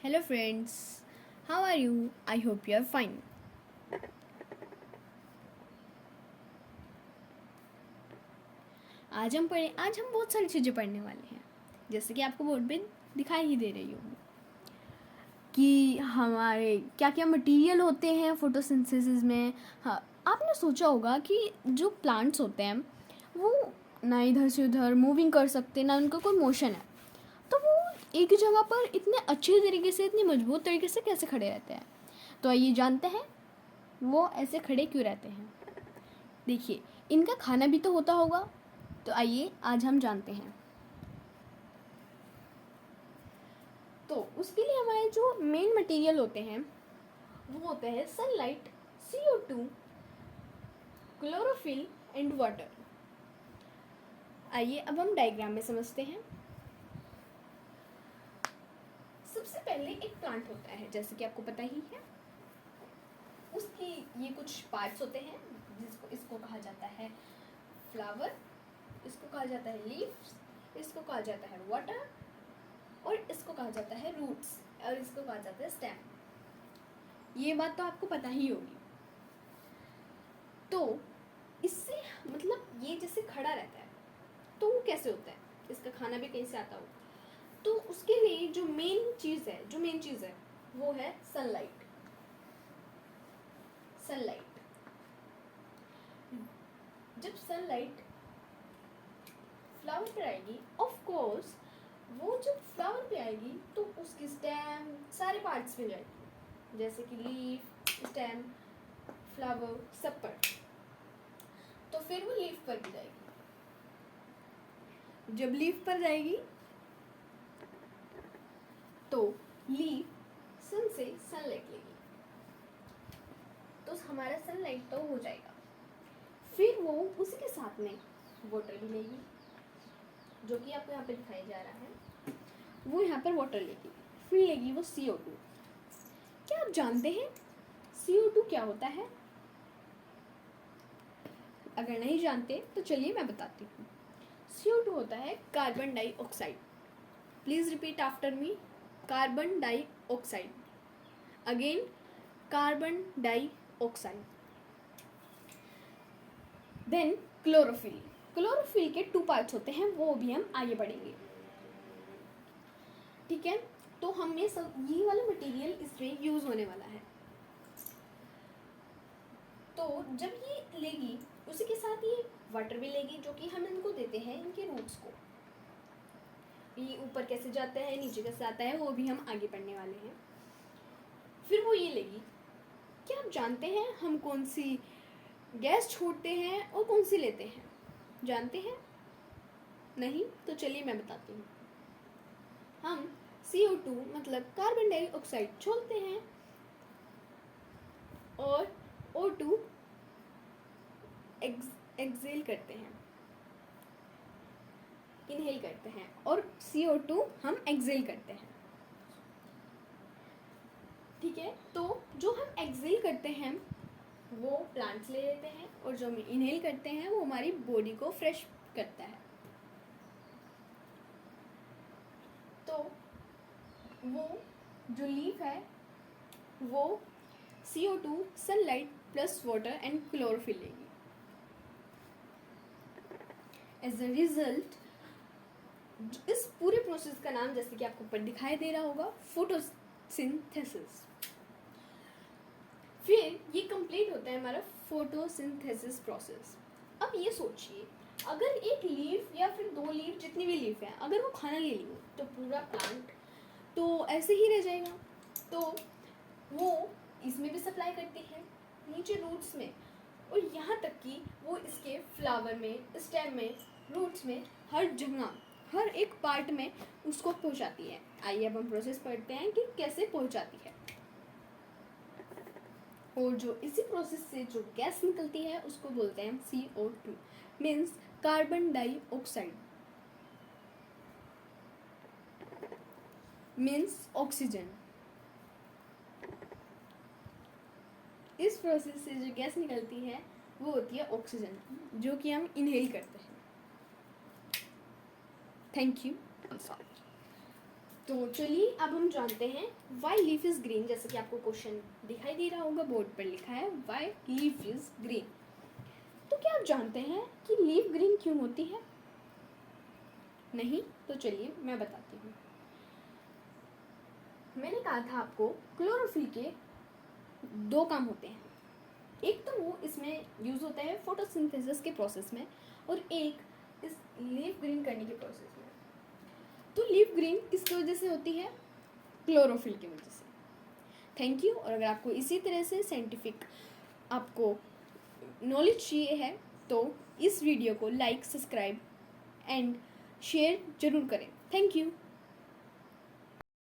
Hello friends, how are you? I hope you are fine. आज हम बहुत सारी चीज़ें पढ़ने वाले हैं, जैसे कि आपको बोर्ड पे दिखाई ही दे रही होगी कि हमारे क्या क्या मटेरियल होते हैं फोटोसिंथेसिस में। हाँ, आपने सोचा होगा कि जो प्लांट्स होते हैं वो ना इधर से उधर मूविंग कर सकते, ना उनका कोई मोशन है, तो वो एक जगह पर इतने अच्छे तरीके से, इतनी मजबूत तरीके से कैसे खड़े रहते हैं। तो आइए जानते हैं वो ऐसे खड़े क्यों रहते हैं। देखिए, इनका खाना भी तो होता होगा, तो आइए आज हम जानते हैं। तो उसके लिए हमारे जो मेन मटेरियल होते हैं वो होते हैं sunlight, CO2, chlorophyll and water. आइए अब हम डायग्राम में समझते हैं। सबसे पहले एक प्लांट होता है, जैसे कि आपको पता ही है। उसकी ये कुछ पार्ट्स होते हैं, इसको कहा जाता है फ्लावर, इसको कहा जाता है लीव्स, इसको कहा जाता है वाटर, और इसको कहा जाता है रूट्स, और इसको कहा जाता है स्टेम। ये बात तो आपको पता ही होगी। तो इससे मतलब ये जैसे खड़ा रहता है, तो वो कैसे होता है, इसका खाना भी कहीं से आता हो। तो उसके लिए जो मेन चीज़ है वो है सनलाइट। जब सनलाइट फ्लावर पर आएगी, ऑफ कोर्स वो जब फ्लावर पे आएगी तो उसकी स्टेम सारे पार्ट्स पे जाएगी, जैसे कि लीफ, स्टेम, फ्लावर, सब पर। तो फिर वो लीफ पर भी जाएगी। जब लीफ पर जाएगी तो लीफ सन से सनलाइट लेगी, तो हमारा सनलाइट तो हो जाएगा। फिर वो उसी के साथ में वाटर भी लेगी, जो कि आपको यहाँ पे दिखाया जा रहा है। वो यहाँ पर वाटर लेगी, फिर लेगी वो CO2। क्या आप जानते हैं CO2 क्या होता है? अगर नहीं जानते तो चलिए मैं बताती हूँ। CO2 होता है carbon dioxide. Please repeat after me, carbon dioxide. Again, carbon dioxide. Then chlorophyll. Chlorophyll के 2 पार्ट्स होते हैं, वो भी हम आगे पढ़ेंगे। ठीक है, तो हमें सब ये वाला मटेरियल इसमें यूज होने वाला है। तो जब ये लेगी उसी के साथ ये वाटर भी लेगी, जो कि हम इनको देते हैं इनके रूट्स को। ये ऊपर कैसे जाता है, नीचे कैसे आता है, वो भी हम आगे पढ़ने वाले हैं। फिर वो ये लेगी। क्या आप जानते हैं हम कौन सी गैस छोड़ते हैं और कौन सी लेते हैं? जानते हैं? नहीं? तो चलिए मैं बताती हूँ। हम CO2 मतलब कार्बन डाइऑक्साइड छोड़ते हैं और O2 एक्सेल करते हैं, इनहेल करते हैं, और CO2 हम एक्सेल करते हैं। ठीक है, तो जो हम एक्सेल करते हैं वो प्लांट्स ले लेते हैं, और जो हम इनहेल करते हैं वो हमारी बॉडी को फ्रेश करता है। तो वो जो लीफ है वो CO2, sunlight plus water and chlorophyll लेगी। एज अ रिजल्ट इस पूरे प्रोसेस का नाम, जैसे कि आपको ऊपर दिखाई दे रहा होगा, फोटोसिंथेसिस। फिर ये कंप्लीट होता है हमारा फोटोसिंथेसिस प्रोसेस। अब ये सोचिए, अगर एक लीफ या फिर 2 लीफ, जितनी भी लीफ है, अगर वो खाना ले ली तो पूरा प्लांट तो ऐसे ही रह जाएगा। तो वो इसमें भी सप्लाई करती है, नीचे रूट्स में, और यहाँ तक कि वो इसके फ्लावर में, स्टेम में, रूट्स में, हर जगह, हर एक पार्ट में उसको पहुँचाती है। आइए अब हम प्रोसेस पढ़ते हैं कि कैसे पहुँचाती है। और जो इसी प्रोसेस से जो गैस निकलती है उसको बोलते हैं CO2, means carbon dioxide, means oxygen. इस प्रोसेस से जो गैस निकलती है वो होती है ऑक्सीजन, जो कि हम इनहेल करते हैं। Thank you. तो चलिए अब हम जानते हैं वाई लीफ इज़ ग्रीन। जैसे कि आपको क्वेश्चन दिखाई दे रहा होगा, बोर्ड पर लिखा है वाई लीफ इज़ ग्रीन। तो क्या आप जानते हैं कि लीफ ग्रीन क्यों होती है? नहीं? तो चलिए मैं बताती हूँ। मैंने कहा था आपको क्लोरोफिल के 2 काम होते हैं। एक तो वो इसमें यूज़ होता है फोटोसिंथेसिस के प्रोसेस में, और एक इस लीफ ग्रीन करने के प्रोसेस में। तो लीफ ग्रीन किसकी वजह से होती है? क्लोरोफिल की वजह से। Thank you. और अगर आपको इसी तरह से साइंटिफिक आपको नॉलेज चाहिए है तो इस वीडियो को लाइक, सब्सक्राइब एंड शेयर जरूर करें। Thank you.